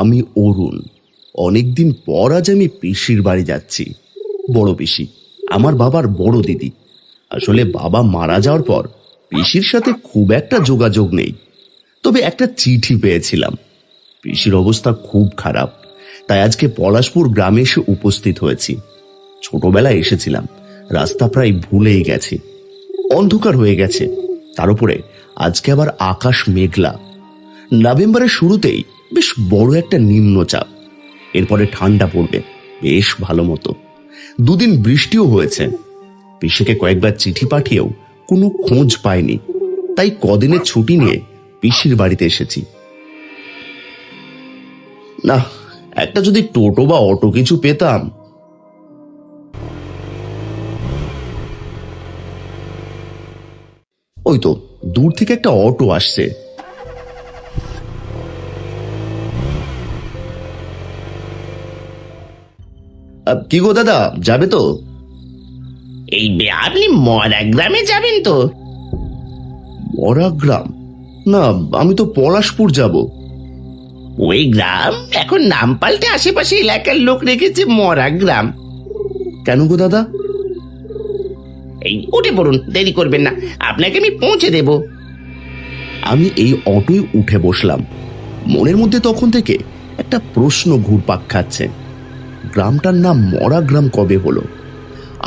আমি অরুণ। অনেকদিন পর আজ আমি পিসির বাড়ি যাচ্ছি। বড় পিসি, আমার বাবার বড় দিদি। আসলে বাবা মারা যাওয়ার পর পিসির সাথে খুব একটা যোগাযোগ নেই। তবে একটা চিঠি পেয়েছিলাম। পিসির অবস্থা খুব খারাপ, তাই আজকে পলাশপুর গ্রামে এসে উপস্থিত হয়েছি। ছোটবেলায় এসেছিলাম, রাস্তা প্রায় ভুলেই গেছি। অন্ধকার হয়ে গেছে, তার উপরে আজকে আবার আকাশ মেঘলা। নভেম্বরের শুরুতেই বেশ বড় একটা নিম্নচাপ, এরপরে ঠান্ডা পড়বে বেশ ভালো মতো। দুদিন বৃষ্টিও হয়েছে। পিসিকে কয়েকবার চিঠি পাঠিয়েও কোনো খোঁজ পায়নি, তাই কদিনের ছুটি নিয়ে পিসির বাড়িতে এসেছি। না, একটা যদি টোটো বা অটো কিছু পেতাম। ওই তো দূর থেকে একটা অটো আসছে। কি গো দাদা, যাবে তো? আপনি মরা গ্রামে যাবেন তো? মরা গ্রাম? না, আমি তো পলাশপুর যাব। ওই গ্রাম এখন নাম পাল্টে আশেপাশে এলাকার লোক রেখেছে মরা গ্রাম। কেন গো দাদা? উঠে পড়ুন, দেরি করবেন না, আপনাকে আমি পৌঁছে দেব। আমি এই অটোয় উঠে বসলাম। মনের মধ্যে তখন থেকে একটা প্রশ্ন ঘুরপাক খাচ্ছে। গ্রামটার নাম মরা গ্রাম কবে হলো?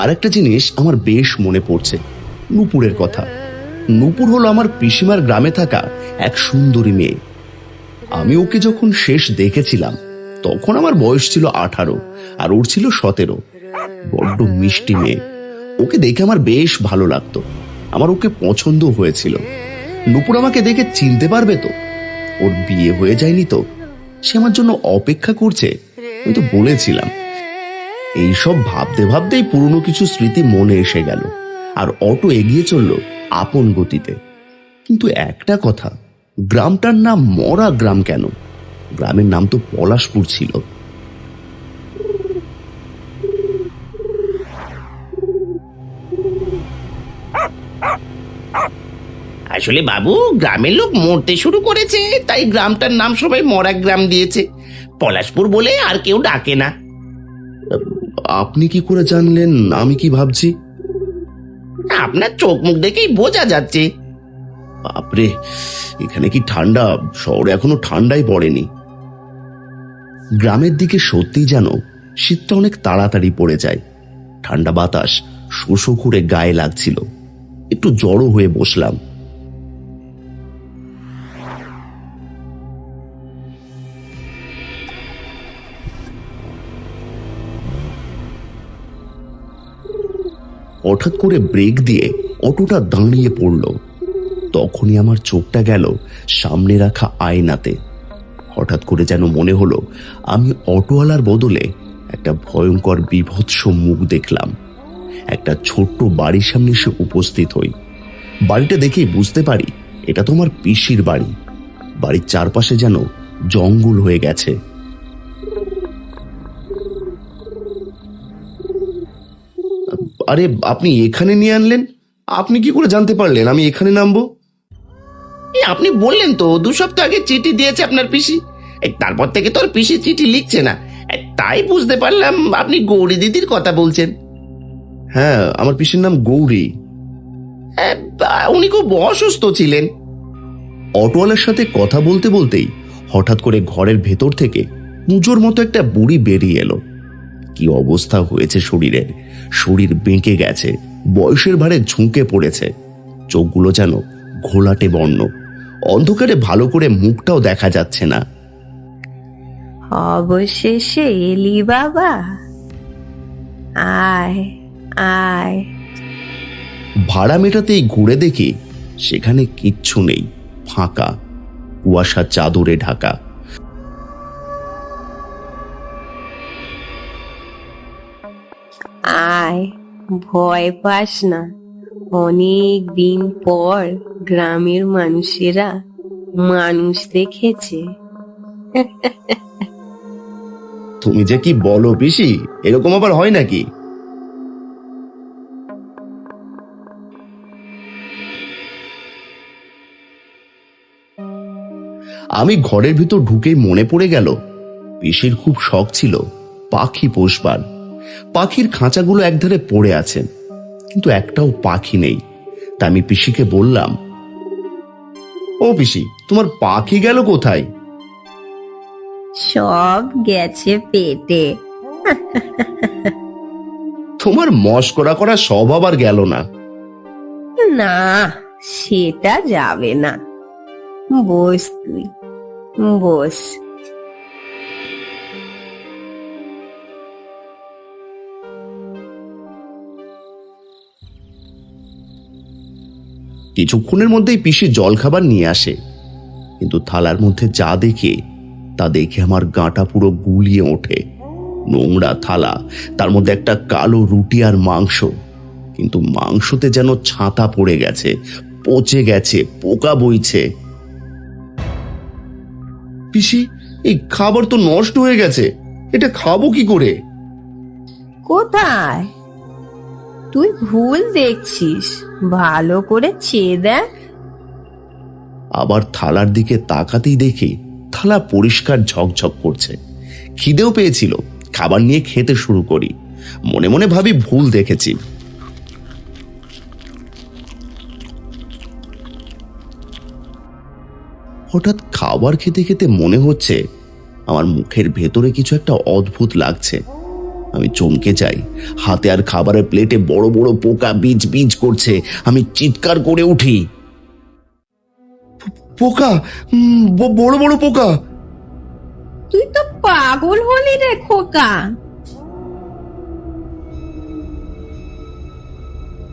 আর একটা জিনিস আমার বেশ মনে পড়ছে, নূপুরের কথা। নূপুর হলো আমার পিসিমার গ্রামে থাকা এক সুন্দরী মেয়ে। আমি ওকে যখন শেষ দেখেছিলাম তখন আমার বয়স ছিল 18 আর ওর ছিল 17। বড্ড মিষ্টি মেয়ে। ওকে দেখে আমার বেশ ভালো লাগতো, আমার ওকে পছন্দ হয়েছিল। নূপুর আমাকে দেখে চিনতে পারবে তো? ওর বিয়ে হয়ে যায়নি তো? সে আমার জন্য অপেক্ষা করছে, আমি তো বলেছিলাম। এইসব ভাবতে ভাবতেই পুরনো কিছু স্মৃতি মনে এসে গেল, আর অটো এগিয়ে চলল আপন গতিতে। কিন্তু একটা কথা, গ্রামটার নাম মরা গ্রাম কেন? গ্রামের নাম তো পলাশপুর ছিল। আসলে বাবু, গ্রামের লোক মরতে শুরু করেছে, তাই গ্রামটার নাম সবাই মরা গ্রাম দিয়েছে। পলাশপুর বলে আর কেউ ডাকে না। আপনি কি করে জানলেন আমি কি ভাবছি? আপনার চোখ মুখ দেখেই বোঝা যাচ্ছে। বাপরে, এখানে কি ঠান্ডা! শহরে এখনো ঠান্ডাই পড়েনি। গ্রামের দিকে সত্যিই যেন শীতটা অনেক তাড়াতাড়ি পড়ে যায়। ঠান্ডা বাতাস শো শো করে গায়ে লাগছিল। একটু জড়ো হয়ে বসলাম। হঠাৎ করে ব্রেক দিয়ে অটোটা দাঁড়িয়ে পড়ল। তখনই আমার চোখটা গেল সামনে রাখা আয়নাতে। হঠাৎ করে যেন মনে হলো আমি অটোওয়ালার বদলে একটা ভয়ঙ্কর বীভৎস মুখ দেখলাম। একটা ছোট্ট বাড়ির সামনে এসে উপস্থিত হই। বাড়িটা দেখেই বুঝতে পারি এটা তো আমার পিসির বাড়ি। বাড়ির চারপাশে যেন জঙ্গল হয়ে গেছে। আরে, আপনি এখানে নিয়ে আনলেন? আপনি কি করে জানতে পারলেন আমি এখানে নামবো? আপনি বললেন তো 2 সপ্তাহ আগে চিঠি দিয়েছে আপনার পিসি। তারপর থেকে তোর পিসি চিঠি লিখছে না। তাই বুঝতে পারলাম আপনি গৌরী দিদির কথা বলছেন। হ্যাঁ, আমার পিসির নাম গৌরী। উনি খুব অসুস্থ ছিলেন। অটোওয়ালার সাথে কথা বলতে বলতেই হঠাৎ করে ঘরের ভেতর থেকে পুজোর মতো একটা বুড়ি বেরিয়ে এলো। কি অবস্থা হয়েছে শরীরের! শরীর বেঁকে গেছে, বয়সের ভারে ঝুঁকে পড়েছে। চোখগুলো যেন ঘোলাটে বর্ণ। অন্ধকারে ভালো করে মুখটাও দেখা যাচ্ছে না। অবশেষে এলি বাবা, আয় আয়। ভাড়া মেটাতেই ঘুরে দেখি সেখানে কিচ্ছু নেই, ফাঁকা, কুয়াশা চাদরে ঢাকা। আয়, ভয় পাস না। অনেক দিন পর গ্রামের মানুষেরা মানুষ দেখেছে। তুমি যে কি বলো পিসি, এরকম আবার হয় নাকি? আমি ঘরের ভিতর ঢুকেই মনে পড়ে গেল পিসির খুব শখ ছিল পাখি পোষবার। পাখির খাঁচাগুলো একধারে পড়ে আছে, কিন্তু একটাও পাখি নেই। তা আমি পিসিকে বললাম, ও পিসি, তোমার পাখি গেল কোথায়? সব গেছে পেটে। তোমার মশকরা করা স্বভাব আর গেল না। না, সেটা যাবে না। বস তুই, বস। কিছুক্ষণের মধ্যেই পিসি জলখাবার নিয়ে আসে, কিন্তু থালার মধ্যে যা দেখে তা দেখে আমার গাঁটা পুরো গুলিয়ে ওঠে। নোংরা থালা, তার মধ্যে একটা কালো রুটি আর মাংস, কিন্তু মাংসতে যেন ছাতা পড়ে গেছে, পচে গেছে, পোকা বইছে। পিসি, এই খাবার তো নষ্ট হয়ে গেছে, এটা খাবো কি করে? কোথায়? তুই ভুল দেখছিস, ভালো করে চেয়ে দেখ। আবার থালার দিকে তাকাতেই দেখি থালা পরিষ্কার ঝকঝক করছে। খিদেও পেয়েছিল, খাবার নিয়ে খেতে শুরু করি। মনে মনে ভাবি ভুল দেখেছি। হঠাৎ খাবার খেতে খেতে মনে হচ্ছে আমার মুখের ভেতরে কিছু একটা অদ্ভুত লাগছে। আমি চমকে যাই, হাতে আর খাবারের প্লেটে বড় বড় পোকা বিজ বিজ করছে। আমি চিৎকার করে উঠি, পোকা! বড় বড় পোকা! তুই তো পাগল হলি রে খোকা।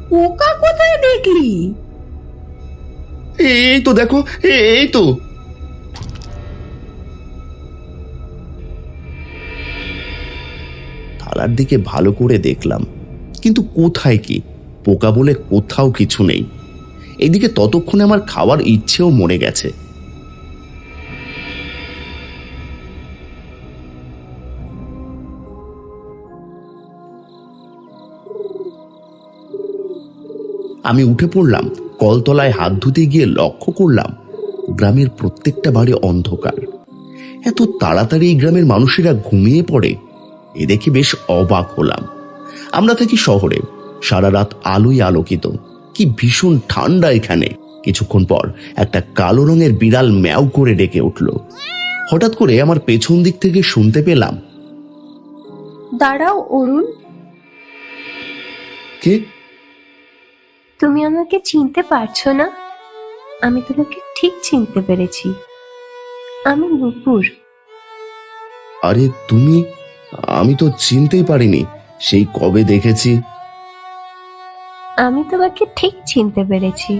পোকা কোথায় দেখলি? এই তো দেখো, এই তো। থালার দিকে ভালো করে দেখলাম, কিন্তু কোথায় কি? পোকা বলে কোথাও কিছু নেই। এদিকে ততক্ষণে আমার খাওয়ার ইচ্ছেও মরে গেছে। আমি উঠে পড়লাম, কলতলায় হাত ধুতে গিয়ে লক্ষ্য করলাম গ্রামের প্রত্যেকটা বাড়ি অন্ধকার। এত তাড়াতাড়ি এই গ্রামের মানুষেরা ঘুমিয়ে পড়ে, এ দেখে বেশ অবাক হলাম। আমরা থাকি শহরে, সারা রাত আলোয় আলোকিত, কি ভীষণ ঠান্ডা এখানে। কিছুক্ষণ পর একটা কালো রঙের বিড়াল ম্যাও করে ডেকে উঠল। হঠাৎ করে আমার পেছন দিক থেকে শুনতে পেলাম, দাঁড়াও অরুণ, কে? তুমি আমাকে চিনতে পারছো না? আমি তোমাকে ঠিক চিনতে পেরেছি। আমি নূপুর। আরে তুমি! আমি তো চিনতেই পারিনি, সেই কবে দেখেছি। আমি তোমাকে ঠিক চিনতে পেরেছি।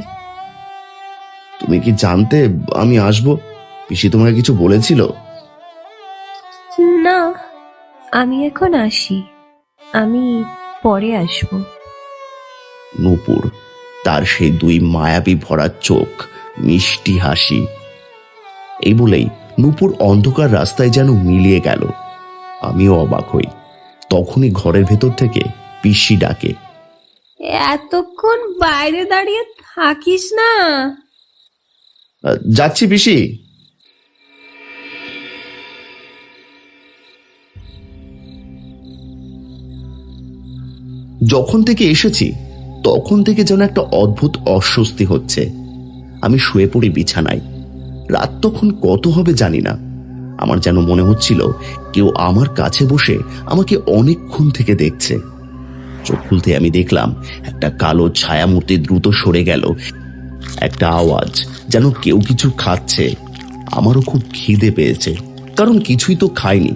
তুমি কি জানতে আমি আসবো? পিসি তোমাকে কিছু বলেছিল? না, আমি এখন আসি, আমি পরে আসবো। নূপুর, তার সেই দুই মায়াবী ভরা চোখ, মিষ্টি হাসি। এই বলেই নূপুর অন্ধকার রাস্তায় যেন মিলিয়ে গেল। আমিও অবাক হই। তখনই ঘরের ভেতর থেকে পিসি ডাকে, এতক্ষণ বাইরে দাঁড়িয়ে থাকিস না। যাচ্ছি পিসি। যখন থেকে এসেছি তখন থেকে যেন একটা অদ্ভুত অস্বস্তি হচ্ছে। আমি শুয়ে পড়ি বিছানায়। রাত তখন কত হবে জানি না। আমার যেন মনে হচ্ছিল কেউ আমার কাছে বসে আমাকে অনেকক্ষণ থেকে দেখছে। চোখ খুলতে আমি দেখলাম একটা কালো ছায়ামূর্তি দ্রুত সরে গেল। একটা আওয়াজ, যেন কেউ কিছু খাচ্ছে। আমারও খুব খিদে পেয়েছে, কারণ কিছুই তো খাইনি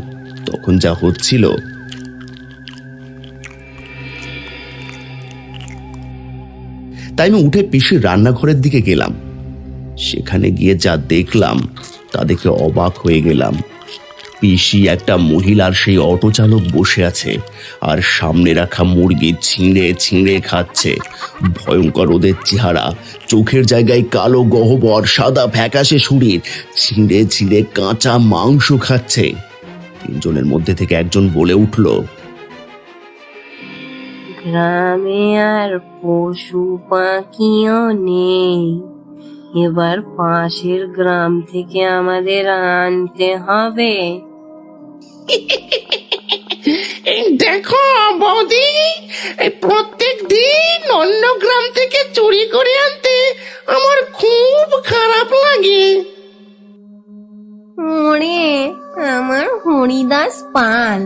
তখন যা হচ্ছিল। তাই আমি উঠে পিসির রান্নাঘরের দিকে গেলাম। সেখানে গিয়ে যা দেখলাম তা দেখে অবাক হয়ে গেলাম। পিসি একটা মহিলার সেই অটো চালক বসে আছে, আর সামনে রাখা মুরগি ছিঁড়ে ছিঁড়ে খাচ্ছে। ভয়ঙ্কর ওদের চেহারা, চোখের জায়গায় কালো গহ্বর, সাদা ফ্যাকাশে শরীর, ছিঁড়ে ছিঁড়ে কাঁচা মাংস খাচ্ছে। তিনজনের মধ্যে থেকে একজন বলে উঠল, গ্রামে আর পশু পাখিও নেই, এবার পাশের গ্রাম থেকে আমাদের আনতে হবে। এই দেখো বৌদি, এই প্রত্যেক দিন অন্য গ্রাম থেকে চুরি করে আনতে আমার খুব খারাপ লাগে। ওরে আমার হরিদাস পাল,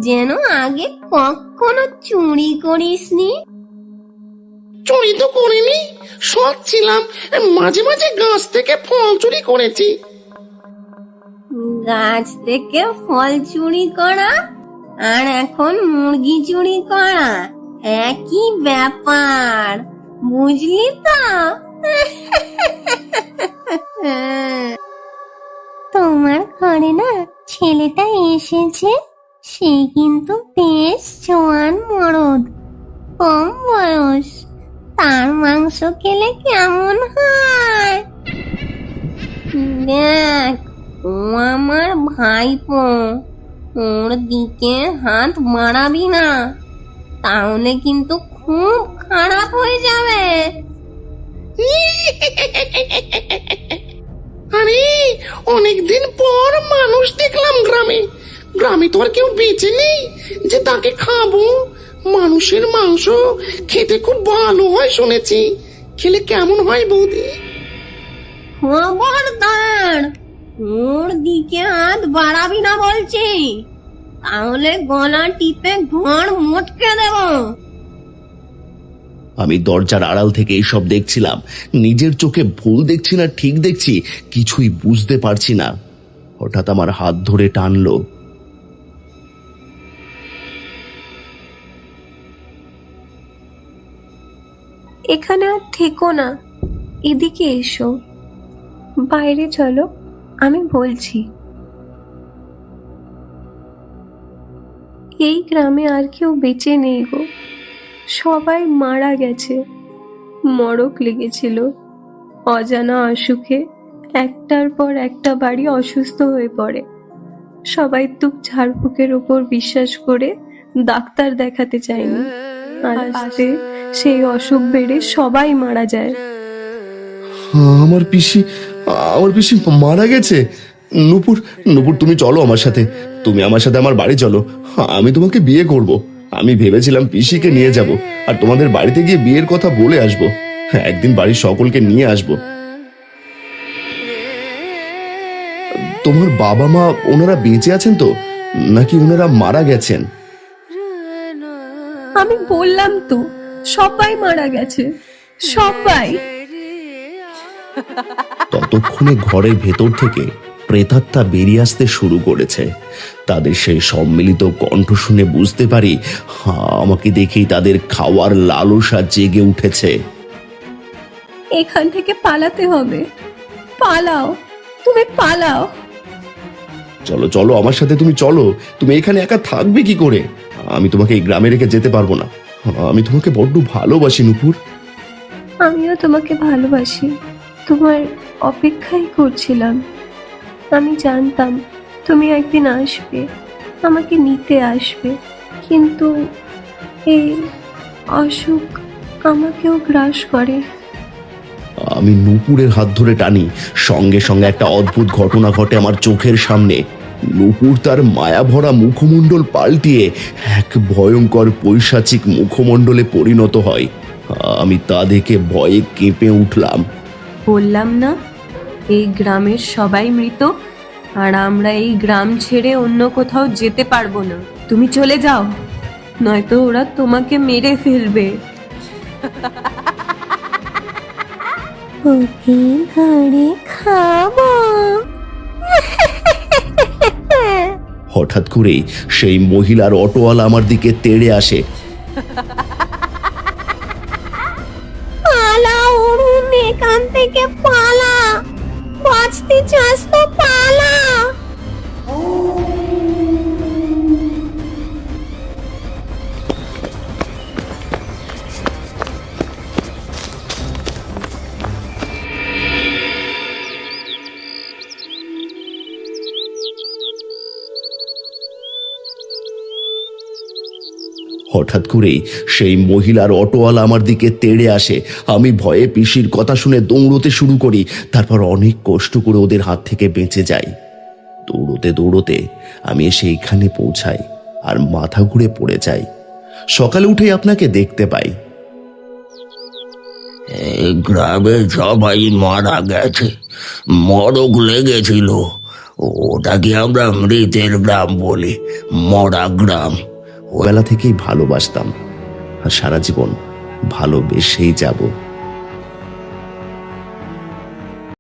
যেন আগে কখনো চুরি করিসনি। চুরি তো করিনি, সৎ ছিলাম। মাঝে মাঝে গাছ থেকে ফল চুরি করেছি। গাছ থেকে ফল চুরি করা আর এখন মুরগি চুরি করা একই ব্যাপার, বুঝলি তো? তোমার ঘরে না ছেলেটা এসেছে, সে কিন্তু বেশ জোয়ান মরদ, কম বয়স। তার মাংস খেলে কেমন হয়? দেখ, ও আমার ভাইপো, ওর দিকে হাত বাড়াবি না, তাহলে কিন্তু খুব খারাপ হয়ে যাবে। আরে অনেকদিন পর মানুষ দেখলাম গ্রামে। গ্রামে তো আর কেউ বেঁচে নেই যে তাকে খাবো। মানুষের মাংস খেতে খুব ভালো হয় শুনেছি। খেলে কেমন হয় বৌদি? খবরদার, ওর দিকে হাত বাড়াবি না বলছি, তাহলে গলা টিপে ঘড় মটকে দেব। আমি দরজার আড়াল থেকে এইসব দেখছিলাম। নিজের চোখে ভুল দেখছি না ঠিক দেখছি কিছুই বুঝতে পারছি না। হঠাৎ আমার হাত ধরে টানলো। এখানে আর থেকো না, এদিকে এসো, বাইরে চলো, আমি বলছি। এই গ্রামে আর কেউ বেঁচে নেই গো, সবাই মারা গেছে। মড়ক লেগেছিল, অজানা অসুখে একটার পর একটা বাড়ি অসুস্থ হয়ে পড়ে। সবাই তুক ঝাড়ফুঁকের উপর বিশ্বাস করে ডাক্তার দেখাতে চায়নি, আর আস্তে সেই অসুখ বেড়ে সবাই মারা যায়। আমার পিসি মারা গেছে। নূপুর, তুমি চলো আমার সাথে। তুমি আমার সাথে আমার বাড়ি চলো, আমি তোমাকে বিয়ে করব। আমি ভেবেছিলাম পিসিকে নিয়ে যাব আর তোমাদের বাড়িতে গিয়ে বিয়ের কথা বলে আসব। একদিন বাড়ির সকলকে নিয়ে আসব। তোমার বাবা মা ওনারা বেঁচে আছেন তো, নাকি ওনারা মারা গেছেন? আমি বললাম তো, সবাই মারা গেছে, সবাই। ততক্ষণে ঘরের ভেতর থেকে প্রেতাত্মা বেরিয়ে আসতে শুরু করেছে। তাদের সেই সম্মিলিত কণ্ঠ শুনে বুঝতে পারি আমাকে দেখেই তাদের খাওয়ার লালসা জেগে উঠেছে। এখান থেকে পালাতে হবে, পালাও, তুমি পালাও। চলো চলো আমার সাথে, তুমি চলো। তুমি এখানে একা থাকবে কি করে? আমি তোমাকে এই গ্রামে রেখে যেতে পারবো না। আমি তোমাকে বড্ড ভালোবাসি নূপুর। আমিও তোমাকে ভালোবাসি, তোমার অপেক্ষাই করছিলাম। আমি জানতাম তুমি একদিন আসবে, আমাকে নিতে আসবে, কিন্তু এই অসুখ আমাকেও গ্রাস করে। আমি নূপুরের হাত ধরে টানি, সঙ্গে সঙ্গে একটা অদ্ভুত ঘটনা ঘটে আমার চোখের সামনে। নূপুর তার মায়াভরা মুখমণ্ডল পাল্টিয়ে এক ভয়ঙ্কর পৈশাচিক মুখমণ্ডলে পরিণত হয়। আমি তা দেখে ভয়ে কেঁপে উঠলাম। বললাম না, এই গ্রামের সবাই মৃত, আর আমরা এই গ্রাম ছেড়ে অন্য কোথাও যেতে পারবো না। তুমি চলে যাও, নয়তো ওরা তোমাকে মেরে ফেলবে। ওকে ধরে খাবো। হঠাৎ করেই সেই মহিলার অটোওয়ালা আমার দিকে তেড়ে আসে। পালা অরুণ, এখান থেকে পালা, বাঁচতে চাস তো পালা। হঠাৎ করেই সেই মহিলার অটোওয়ালা আমার দিকে তেড়ে আসে। আমি ভয়ে পিসির কথা শুনে দৌড়তে শুরু করি, তারপর অনেক কষ্ট করে ওদের হাত থেকে বেঁচে যাই। দৌড়তে দৌড়তে আমি সেইখানে পৌঁছাই আর মাথা ঘুরে পড়ে যাই। সকালে উঠেই আপনাকে দেখতে পাই। গ্রামে সবাই মারা গেছে, মরক লেগেছিল। ওটাকে আমরা মৃতের গ্রাম বলি, মরা গ্রাম। বেলা থেকেই ভালোবাসতাম আর সারা জীবন ভালোবেসেই যাব।